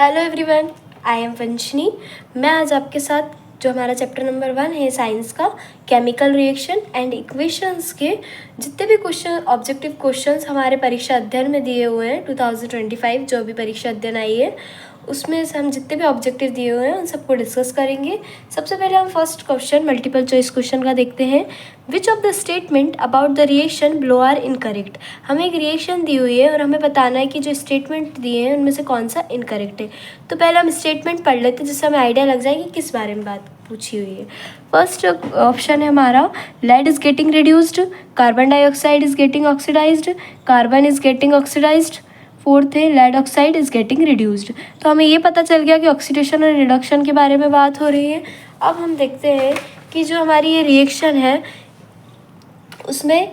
Hello everyone, I am Vanshni. मैं आज आपके साथ जो हमारा चैप्टर नंबर 1 है साइंस का केमिकल रिएक्शन एंड इक्वेशंस के जितने भी क्वेश्चन ऑब्जेक्टिव क्वेश्चंस हमारे परीक्षा अध्ययन में दिए हुए हैं 2025 जो अभी परीक्षा अध्ययन आई है उसमें से हम जितने भी ऑब्जेक्टिव दिए हुए हैं उन सबको डिस्कस करेंगे। सबसे पहले हम first question multiple choice question का देखते हैं। Which of the statement about the reaction below are incorrect. हमें एक रिएक्शन दी हुई है और हमें बताना है कि जो स्टेटमेंट दिए हैं उनमें से कौन सा इनकरेक्ट है। तो पहले हम स्टेटमेंट पढ़ लेते हैं जिससे हमें आइडिया लग जाए कि किस बारे में बात पूछी हुई है। फर्स्ट ऑप्शन है हमारा lead is getting reduced, carbon dioxide is getting oxidised, carbon is getting oxidised. Fourth है lead oxide is getting reduced. तो हमें ये पता चल गया कि ऑक्सीडेशन और रिडक्शन के बारे में बात हो रही है। अब हम देखते हैं कि जो हमारी ये रिएक्शन है उसमें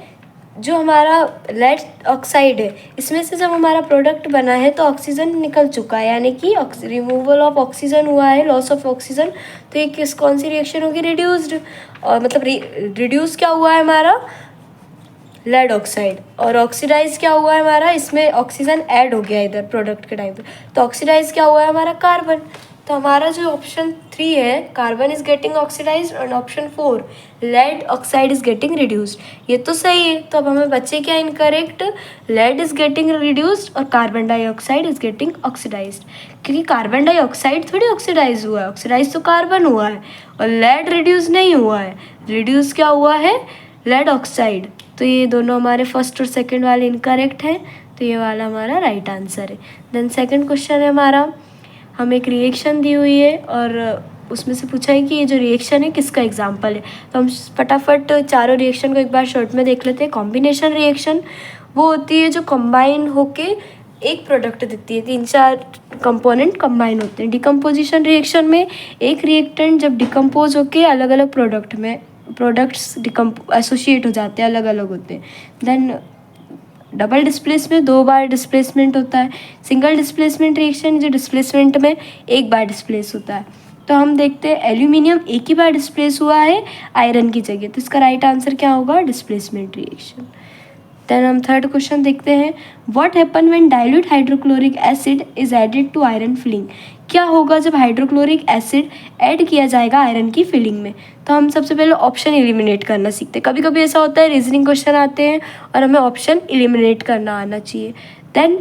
जो हमारा लेड ऑक्साइड है इसमें से जब हमारा प्रोडक्ट बना है तो ऑक्सीजन निकल चुका है, यानी कि रिमूवल ऑफ ऑक्सीजन हुआ है, लॉस ऑफ ऑक्सीजन। तो ये कौन सी रिएक्शन होगी? रिड्यूस्ड। और मतलब रिड्यूस क्या हुआ है हमारा? Lead oxide. और ऑक्सीडाइज क्या हुआ है हमारा? इसमें ऑक्सीजन ऐड हो गया इधर प्रोडक्ट के टाइम पे, तो ऑक्सीडाइज क्या हुआ है हमारा? कार्बन। तो हमारा जो ऑप्शन 3 है कार्बन इज गेटिंग ऑक्सीडाइज और option 4 lead oxide is getting reduced, ये तो सही है। तो अब हमें बचे क्या incorrect? Lead is getting reduced और carbon dioxide is getting oxidised, क्योंकि कार्बन डाइऑक्साइड थोड़ी ऑक्सीडाइज हुआ है, ऑक्सीडाइज तो कार्बन हुआ है और लेड रिड्यूस नहीं हुआ है। रिड्यूस क्या हुआ है? Lead oxide. तो ये दोनों हमारे फर्स्ट और सेकंड वाले इनकरेक्ट हैं, तो ये वाला हमारा राइट आंसर है। देन सेकंड क्वेश्चन है हमारा, हमें एक रिएक्शन दी हुई है और उसमें से पूछा है कि ये जो रिएक्शन है किसका एग्जाम्पल है। तो हम फटाफट चारों रिएक्शन को एक बार शॉर्ट में देख लेते हैं। कॉम्बिनेशन रिएक्शन वो होती है जो कंबाइन होके एक प्रोडक्ट देती है, 3-4 कंपोनेंट कंबाइन होते हैं। डिकम्पोजिशन रिएक्शन में एक रिएक्टेंट जब डिकम्पोज होके अलग अलग प्रोडक्ट में प्रोडक्ट्स एसोसिएट हो जाते हैं, अलग अलग होते हैं। देन डबल डिस्प्लेस में 2 बार डिस्प्लेसमेंट होता है। सिंगल डिस्प्लेसमेंट रिएक्शन जो डिस्प्लेसमेंट में 1 बार डिस्प्लेस होता है। तो हम देखते हैं एल्यूमिनियम 1 ही बार डिस्प्लेस हुआ है आयरन की जगह, तो इसका राइट आंसर क्या होगा? Displacement reaction. देन हम थर्ड क्वेश्चन देखते हैं, what happen when dilute hydrochloric acid is added to iron filing. क्या होगा जब हाइड्रोक्लोरिक एसिड ऐड किया जाएगा आयरन की फिलिंग में? तो हम सबसे पहले ऑप्शन एलिमिनेट करना सीखते हैं। कभी कभी ऐसा होता है रीजनिंग क्वेश्चन आते हैं और हमें ऑप्शन एलिमिनेट करना आना चाहिए। देन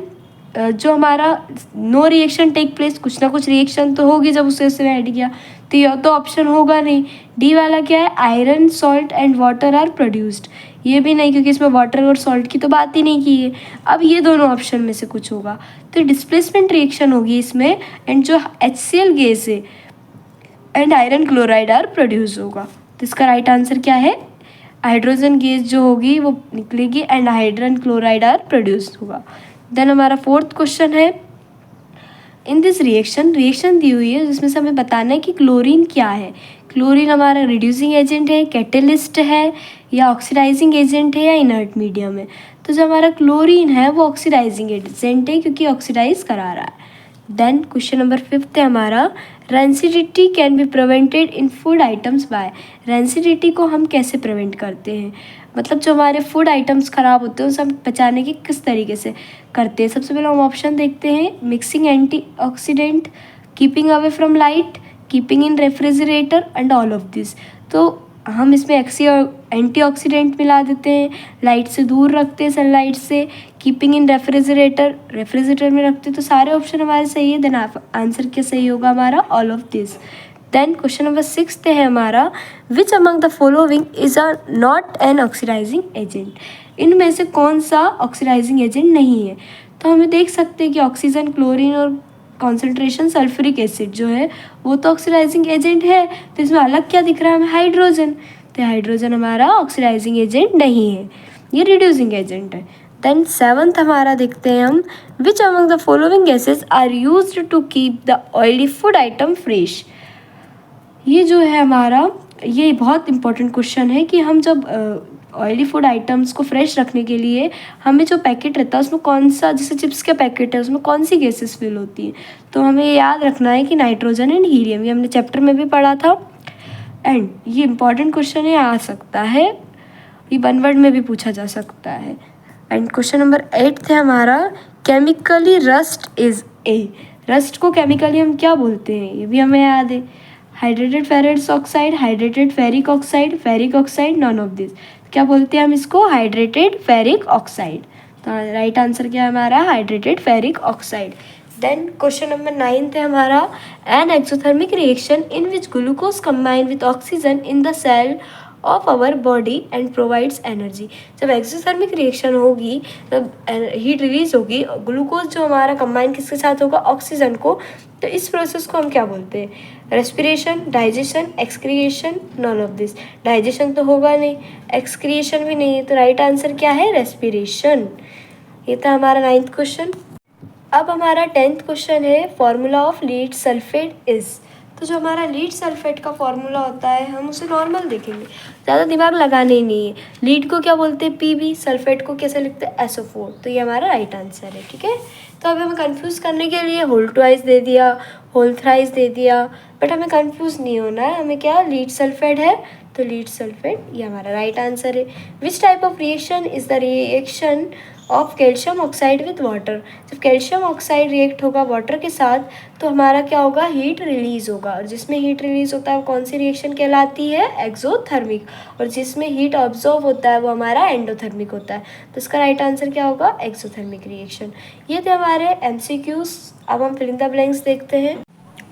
जो हमारा नो रिएक्शन टेक प्लेस, कुछ ना कुछ रिएक्शन तो होगी जब उसे ऐड किया, तो यह तो ऑप्शन होगा नहीं। डी वाला क्या है? Iron salt and water are produced, ये भी नहीं क्योंकि इसमें वाटर और सॉल्ट की तो बात ही नहीं की है। अब ये दोनों ऑप्शन में से कुछ होगा, तो डिस्प्लेसमेंट रिएक्शन होगी इसमें एंड जो HCl गैस है and iron chloride are produce होगा। तो इसका राइट आंसर क्या है? हाइड्रोजन गैस जो होगी वो निकलेगी and hydrogen chloride are produce होगा। देन हमारा फोर्थ क्वेश्चन है, इन दिस रिएक्शन दी हुई है जिसमें से हमें बताना है कि क्लोरीन क्या है। क्लोरीन हमारा रिड्यूसिंग एजेंट है, कैटेलिस्ट है, या ऑक्सीडाइजिंग एजेंट है, या इनर्ट मीडियम है। तो जो हमारा क्लोरीन है वो ऑक्सीडाइजिंग एजेंट है क्योंकि ऑक्सीडाइज करा रहा है। देन क्वेश्चन नंबर 5 है हमारा, rancidity can be prevented in food items by. Rancidity को हम कैसे प्रिवेंट करते हैं, मतलब जो हमारे फूड आइटम्स ख़राब होते हैं उसे हम बचाने की किस तरीके से करते हैं। सबसे पहले हम ऑप्शन देखते हैं, mixing antioxidant, keeping away from light, keeping in refrigerator and all of this. तो हम इसमें एंटीऑक्सीडेंट मिला देते हैं, लाइट से दूर रखते हैं, सनलाइट से, कीपिंग इन रेफ्रिजरेटर में रखते हैं। तो सारे ऑप्शन हमारे सही है। देन आंसर क्या सही होगा हमारा? All of this. Then question number 6 है हमारा, which among the following is a not an oxidising agent. इनमें से कौन सा ऑक्सीडाइजिंग एजेंट नहीं है? तो हमें देख सकते हैं कि ऑक्सीजन, क्लोरीन और कॉन्सेंट्रेशन सल्फ्यूरिक एसिड जो है वो तो ऑक्सीडाइजिंग एजेंट है, तो इसमें अलग क्या दिख रहा है हमें? हाइड्रोजन। तो हाइड्रोजन हमारा ऑक्सीडाइजिंग एजेंट नहीं है, ये रिड्यूसिंग एजेंट है। देन 7th हमारा देखते हैं हम, which among the following gases are used to keep the oily food item fresh. ये जो है हमारा, ये बहुत इंपॉर्टेंट क्वेश्चन है कि हम जब ऑयली फूड आइटम्स को फ्रेश रखने के लिए हमें जो पैकेट रहता है उसमें कौन सा, जैसे चिप्स का पैकेट है उसमें कौन सी गैसेस फिल होती हैं, तो हमें याद रखना है कि नाइट्रोजन एंड हीलियम, ये हमने चैप्टर में भी पढ़ा था। एंड ये इंपॉर्टेंट क्वेश्चन है, आ सकता है, ये 1 वर्ड में भी पूछा जा सकता है। एंड क्वेश्चन नंबर 8 है हमारा, chemically rust is a. Rust को केमिकली हम क्या बोलते हैं, ये भी हमें याद है। Hydrated ferrous oxide, hydrated ferric oxide, none of this. क्या बोलते हैं हम इसको, हाइड्रेटेड फेरिक ऑक्साइड। तो राइट आंसर क्या है हमारा, hydrated ferric oxide. Then question number 9 है हमारा, an exothermic reaction in which glucose combine with oxygen in the cell of our body and provides energy. जब एक्सोथर्मिक रिएक्शन होगी तब heat release होगी, ग्लूकोज जो हमारा कंबाइन किसके साथ होगा, ऑक्सीजन को। तो इस प्रोसेस को हम क्या बोलते हैं, respiration, digestion, excretion, non of this. Digestion तो होगा नहीं, एक्सक्रिएशन भी नहीं है, तो राइट आंसर क्या है, रेस्पिरेशन। ये था हमारा 9th क्वेश्चन। अब हमारा 10th क्वेश्चन है, formula of lead sulphate is. तो जो हमारा लीड सल्फेट का फॉर्मूला होता है हम उसे नॉर्मल देखेंगे, ज़्यादा दिमाग लगाने ही नहीं है। लीड को क्या बोलते हैं, Pb, सल्फेट को कैसे लिखते हैं, SO4। तो ये हमारा राइट आंसर है, ठीक है। तो अब हमें कंफ्यूज करने के लिए होल ट्वाइस दे दिया, होल थ्राइस दे दिया, बट हमें कंफ्यूज नहीं होना है। हमें क्या, लीड सल्फेट है तो लीड सल्फेट ये हमारा राइट आंसर है। Which type of reaction is the reaction of calcium oxide with water. जब कैल्शियम ऑक्साइड रिएक्ट होगा वाटर के साथ तो हमारा क्या होगा, हीट रिलीज होगा, और जिसमें हीट रिलीज होता है वो कौन सी रिएक्शन कहलाती है, एक्सोथर्मिक। और जिसमें हीट ऑब्जॉर्व होता है वो हमारा एंडोथर्मिक होता है। तो इसका राइट आंसर क्या होगा, एक्सोथर्मिक रिएक्शन। ये थे हमारे MCQs। अब हम फिल इन द ब्लैंक्स देखते हैं।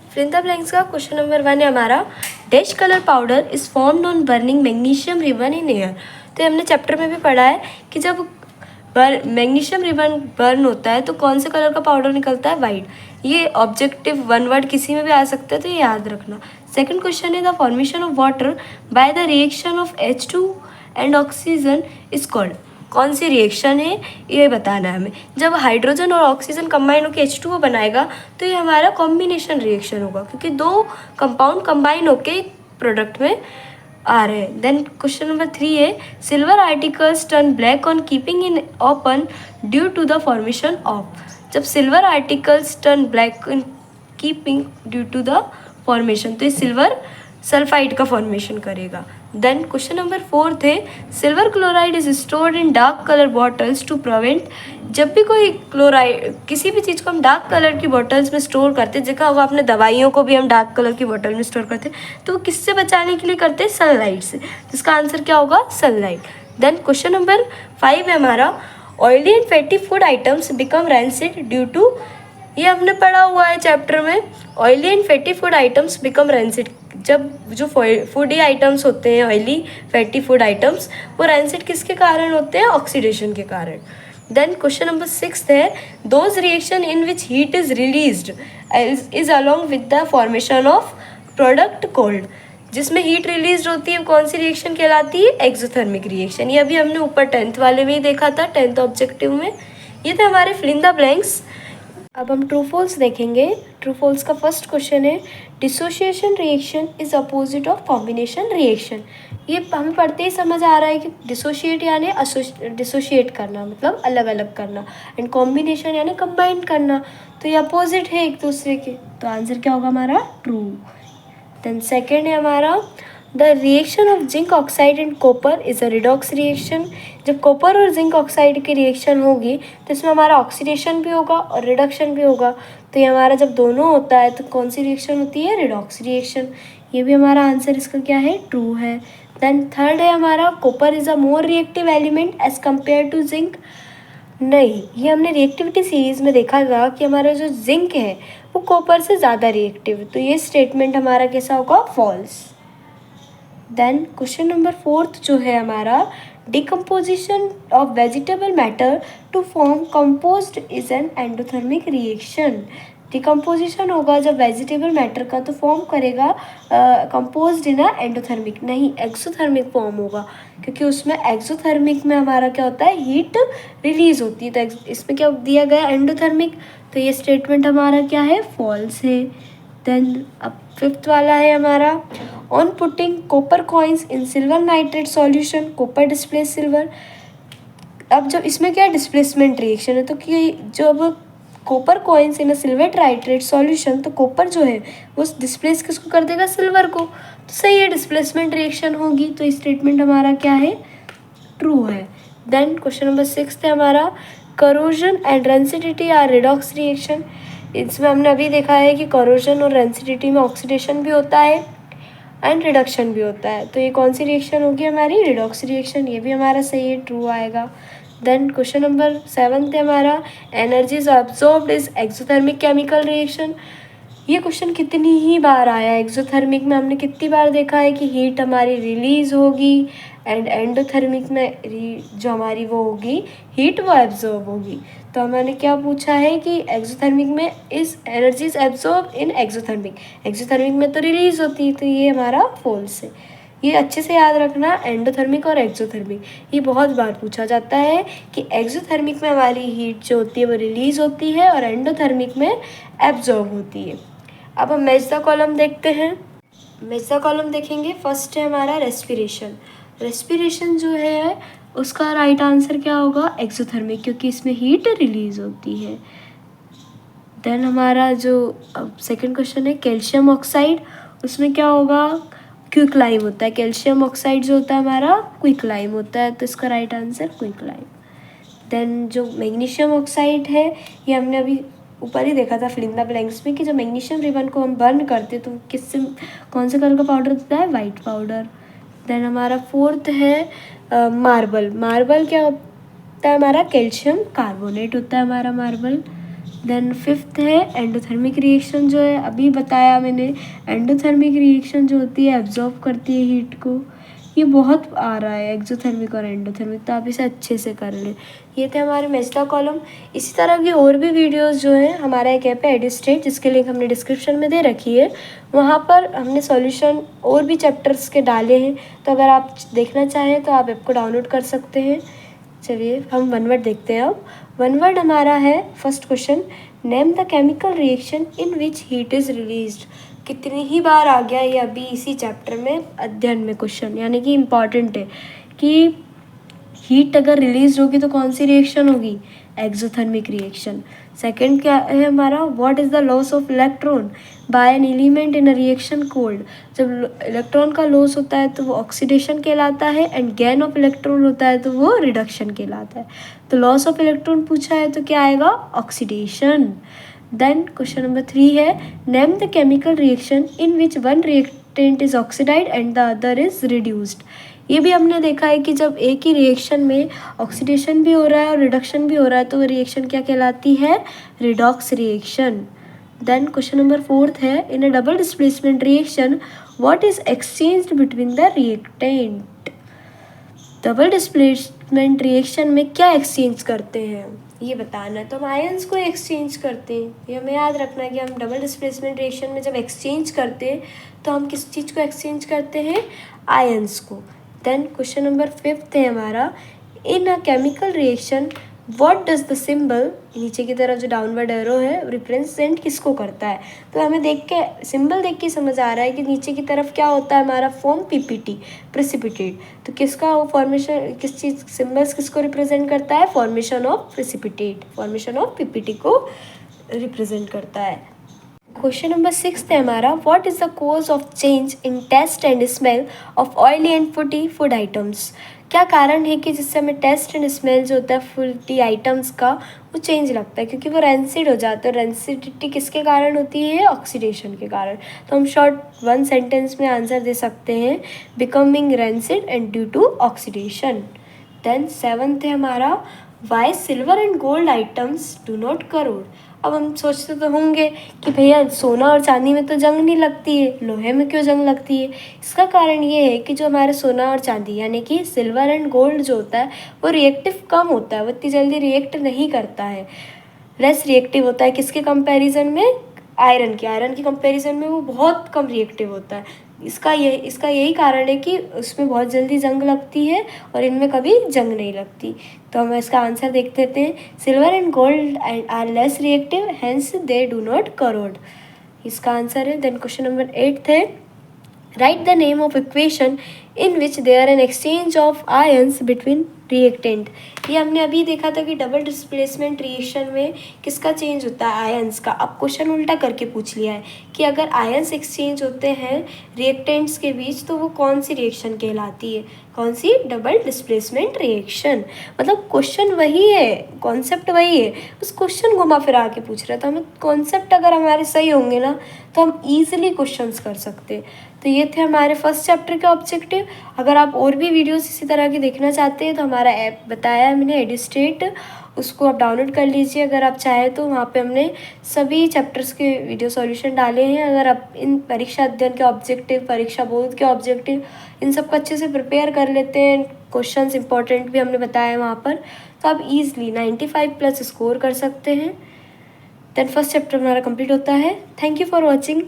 फिल इन द ब्लैंक्स का क्वेश्चन नंबर 1 है हमारा, dash colour powder is formed on burning magnesium ribbon in air. तो हमने चैप्टर में भी पढ़ा है कि जब मैग्नीशियम रिबन बर्न होता है तो कौन से कलर का पाउडर निकलता है, वाइट। ये ऑब्जेक्टिव 1 वर्ड किसी में भी आ सकता है, तो ये याद रखना। सेकंड क्वेश्चन है, the formation of water by the reaction of H2 and oxygen is called. कौन सी रिएक्शन है ये बताना है हमें। जब हाइड्रोजन और ऑक्सीजन कंबाइन होकर H2O बनाएगा तो ये हमारा कॉम्बिनेशन रिएक्शन होगा, क्योंकि 2 कंपाउंड कंबाइन होके प्रोडक्ट में आ रहे हैं। देन क्वेश्चन नंबर 3 है, silver articles turn black on keeping in open due to the formation of. जब silver articles turn black in keeping due to the formation, तो ये सिल्वर सल्फाइड का formation करेगा। देन क्वेश्चन नंबर 4 है, silver chloride is stored in dark colour bottles to prevent. जब भी कोई chloride, किसी भी चीज़ को हम डार्क कलर की बॉटल्स में स्टोर करते हैं, देखा होगा आपने दवाइयों को भी हम डार्क कलर की बॉटल में स्टोर करते हैं, तो वो किससे बचाने के लिए करते हैं, सनलाइट से। तो इसका आंसर क्या होगा, सनलाइट। देन क्वेश्चन नंबर 5 है हमारा, oily and fatty food items become rancid due to. ये हमने पढ़ा हुआ है चैप्टर में, oily and fatty food items become rancid. जब जो फूडी आइटम्स होते हैं, ऑयली फैटी फूड आइटम्स, वो रैंसिड किसके कारण होते हैं, ऑक्सीडेशन के कारण। देन क्वेश्चन नंबर 6 है, those reaction in which heat is released is along with the formation of product cold. जिसमें हीट रिलीज होती है कौन सी रिएक्शन कहलाती है, एक्सोथर्मिक रिएक्शन। ये अभी हमने ऊपर 10th वाले में ही देखा था, 10th ऑब्जेक्टिव में। ये थे हमारे फिल इन द ब्लैंक्स। अब हम ट्रू फॉल्स देखेंगे। ट्रू फॉल्स का फर्स्ट क्वेश्चन है, dissociation reaction is opposite of combination reaction. ये हमें पढ़ते ही समझ आ रहा है कि डिसोशिएट यानी डिसोशिएट करना, मतलब अलग अलग करना, एंड कॉम्बिनेशन यानी कंबाइन करना। तो ये अपोजिट है एक दूसरे के, तो आंसर क्या होगा हमारा, ट्रू। देन सेकेंड है हमारा, the reaction of zinc oxide and copper is a redox reaction. जब कॉपर और जिंक ऑक्साइड की रिएक्शन होगी तो इसमें हमारा ऑक्सीडेशन भी होगा और रिडक्शन भी होगा। तो ये हमारा जब दोनों होता है तो कौन सी रिएक्शन होती है, रिडॉक्स रिएक्शन। ये भी हमारा आंसर इसका क्या है, ट्रू है। देन थर्ड है हमारा, copper is a more reactive element as compare to zinc. नहीं, ये हमने रिएक्टिविटी सीरीज में देखा था कि हमारा जो जिंक है वो कॉपर से ज़्यादा रिएक्टिव है। तो ये स्टेटमेंट हमारा कैसा होगा, फॉल्स। देन क्वेश्चन नंबर 4 जो है हमारा, decomposition of vegetable matter to form compost is an endothermic reaction. Decomposition होगा जब वेजिटेबल मैटर का, तो फॉर्म करेगा कंपोज्ड इन एंडोथर्मिक, नहीं एक्सोथर्मिक फॉर्म होगा, क्योंकि उसमें एक्सोथर्मिक में हमारा क्या होता है, हीट रिलीज होती है। तो इसमें क्या दिया गया, एंडोथर्मिक। तो ये स्टेटमेंट हमारा क्या है, फॉल्स है। देन अब 5th वाला है हमारा, on putting copper coins in silver nitrate solution copper displace silver. अब जब इसमें क्या डिस्प्लेसमेंट रिएक्शन है, तो कि जब copper coins in silver nitrate solution, तो कॉपर जो है वो डिस्प्लेस किसको कर देगा, सिल्वर को। तो सही है, डिस्प्लेसमेंट रिएक्शन होगी। तो स्टेटमेंट हमारा क्या है, ट्रू है। देन क्वेश्चन नंबर 6 है हमारा, corrosion and rancidity are redox reaction. इसमें हमने अभी देखा है कि करोजन और रेंसिडिटी में ऑक्सीडेशन भी होता है एंड रिडक्शन भी होता है। तो ये कौन सी रिएक्शन होगी हमारी? Redox reaction. ये भी हमारा सही है, ट्रू आएगा। देन क्वेश्चन नंबर 7 है हमारा, energy is absorbed is exothermic chemical reaction. ये क्वेश्चन कितनी ही बार आया है। एक्सोथर्मिक में हमने कितनी बार देखा है कि हीट हमारी रिलीज होगी एंड एंडोथर्मिक में जो हमारी वो होगी हीट वो एब्जॉर्ब होगी। तो हमने क्या पूछा है कि एक्सोथर्मिक में is energy is absorb in exothermic, exothermic में तो रिलीज होती है, तो ये हमारा फॉल्स है। ये अच्छे से याद रखना, एंडोथर्मिक और एक्सोथर्मिक ये बहुत बार पूछा जाता है कि एक्सोथर्मिक में हमारी हीट जो होती है वो रिलीज होती है और एंडोथर्मिक में एब्जॉर्ब होती है। अब हम मैच द कॉलम देखते हैं। मैच द कॉलम देखेंगे। फर्स्ट है हमारा रेस्पिरेशन। रेस्पिरेशन जो है उसका राइट आंसर क्या होगा? एक्सोथर्मिक, क्योंकि इसमें हीट रिलीज होती है। देन हमारा जो अब सेकंड क्वेश्चन है कैल्शियम ऑक्साइड, उसमें क्या होगा? क्विक लाइम होता है। कैल्शियम ऑक्साइड जो होता है हमारा क्विक लाइम होता है, तो इसका right answer quick lime. Then जो मैग्नीशियम ऑक्साइड है ये हमने अभी ऊपर ही देखा था फिल इन द ब्लैंक्स में कि जब मैग्नीशियम रिबन को हम बर्न करते तो किससे कौन से कलर का पाउडर होता है? White powder. देन हमारा फोर्थ है मार्बल। मार्बल क्या होता है हमारा? कैल्शियम कार्बोनेट होता है हमारा मार्बल। देन फिफ्थ है एंडोथर्मिक रिएक्शन, जो है अभी बताया मैंने। एंडोथर्मिक रिएक्शन जो होती है एब्जॉर्ब करती है हीट को। ये बहुत आ रहा है एक्सोथर्मिक और एंडोथर्मिक, तो आप इसे अच्छे से कर लें। ये थे हमारे मैच द कॉलम। इसी तरह की और भी वीडियोस जो हैं हमारा एक ऐप है एडिस्टेट, जिसके लिंक हमने डिस्क्रिप्शन में दे रखी है। वहाँ पर हमने सॉल्यूशन और भी चैप्टर्स के डाले हैं, तो अगर आप देखना चाहें तो आप ऐप को डाउनलोड कर सकते हैं। चलिए हम वन वर्ड देखते हैं। अब वन वर्ड हमारा है first question, name the chemical reaction in which heat is released. कितनी ही बार आ गया ये अभी इसी चैप्टर में अध्ययन में क्वेश्चन, यानी कि इम्पॉर्टेंट है कि हीट अगर रिलीज होगी तो कौन सी रिएक्शन होगी? Exothermic reaction. सेकंड क्या है हमारा, what is the loss of electron by an element in a reaction cold. जब इलेक्ट्रॉन का लॉस होता है तो वो ऑक्सीडेशन कहलाता है एंड गेन ऑफ इलेक्ट्रॉन होता है तो वो रिडक्शन कहलाता है। तो लॉस ऑफ इलेक्ट्रॉन पूछा है तो क्या आएगा? ऑक्सीडेशन। देन क्वेश्चन नंबर 3 है, name the chemical reaction in which one reactant is oxidised and the other is reduced. ये भी हमने देखा है कि जब एक ही रिएक्शन में ऑक्सीडेशन भी हो रहा है और रिडक्शन भी हो रहा है तो वो रिएक्शन क्या कहलाती है? Redox reaction. Then question number 4 है, in a double displacement reaction what is exchanged between the reactant. Double displacement reaction में क्या एक्सचेंज करते हैं ये बताना है। तो हम आयंस को एक्सचेंज करते हैं, ये हमें याद रखना है कि हम डबल डिस्प्लेसमेंट रिएक्शन में जब एक्सचेंज करते हैं तो हम किस चीज़ को एक्सचेंज करते हैं? आयंस को। देन क्वेश्चन नंबर 5 है हमारा, in a chemical reaction what does the symbol, नीचे की तरफ जो डाउनवर्ड एरो है रिप्रेजेंट किसको करता है। तो हमें देख के सिंबल देख के समझ आ रहा है कि नीचे की तरफ क्या होता है हमारा? Form PPT, precipitate. तो किसका वो फॉर्मेशन, किस चीज़ सिंबल्स किसको रिप्रेजेंट करता है? Formation of precipitate, formation of PPT को रिप्रेजेंट करता है। क्वेश्चन नंबर 6 है हमारा, what is the cause of change in taste and smell of oily and foodie food items. क्या कारण है कि जिससे हमें टेस्ट एंड स्मेल जो होता है फूडी आइटम्स का वो चेंज लगता है? क्योंकि वो रेंसिड हो जाता है। रेंसिडिटी किसके कारण होती है? ऑक्सीडेशन के कारण। तो हम शॉर्ट 1 सेंटेंस में आंसर दे सकते हैं, becoming rancid and due to oxidation. Then 7 है हमारा, why silver and gold items do not corrode. अब हम सोचते तो होंगे कि भैया सोना और चांदी में तो जंग नहीं लगती है, लोहे में क्यों जंग लगती है? इसका कारण ये है कि जो हमारे सोना और चांदी यानी कि सिल्वर एंड गोल्ड जो होता है वो रिएक्टिव कम होता है, वो इतनी जल्दी रिएक्ट नहीं करता है, लेस रिएक्टिव होता है। किसके कंपैरिजन में? आयरन की कंपैरिजन में वो बहुत कम रिएक्टिव होता है। इसका यही कारण है कि उसमें बहुत जल्दी जंग लगती है और इनमें कभी जंग नहीं लगती। तो हम इसका आंसर देख देते हैं, silver and gold are less reactive hence they do not corrode, इसका आंसर है। देन क्वेश्चन नंबर 8 है, write the name of equation in which there an exchange of ions between reactant. ये हमने अभी देखा था कि डबल डिस्प्लेसमेंट रिएक्शन में किसका चेंज होता है, आयंस का। अब क्वेश्चन उल्टा करके पूछ लिया है कि अगर आयंस एक्सचेंज होते हैं रिएक्टेंट्स के बीच तो वो कौन सी रिएक्शन कहलाती है, कौन सी, डबल डिस्प्लेसमेंट रिएक्शन। मतलब क्वेश्चन वही है, कॉन्सेप्ट वही है, उस क्वेश्चन घुमा फिरा के पूछ रहा था। हमें कॉन्सेप्ट अगर हमारे सही होंगे ना तो हम ईजिली क्वेश्चंस कर सकते। तो ये थे हमारे फर्स्ट चैप्टर के ऑब्जेक्टिव। अगर आप और भी वीडियोस इसी तरह की देखना चाहते हैं तो हमारा ऐप बताया है मैंने, एडिस्टेट, उसको आप डाउनलोड कर लीजिए अगर आप चाहें तो। वहाँ पे हमने सभी चैप्टर्स के वीडियो सॉल्यूशन डाले हैं। अगर आप इन परीक्षा अध्ययन के ऑब्जेक्टिव, परीक्षा बोर्ड के ऑब्जेक्टिव, इन सब को अच्छे से प्रिपेयर कर लेते हैं, क्वेश्चंस इंपॉर्टेंट भी हमने बताया है वहाँ पर, तो आप ईजिली 95+ स्कोर कर सकते हैं। देन फर्स्ट चैप्टर हमारा कंप्लीट होता है। Thank you for watching.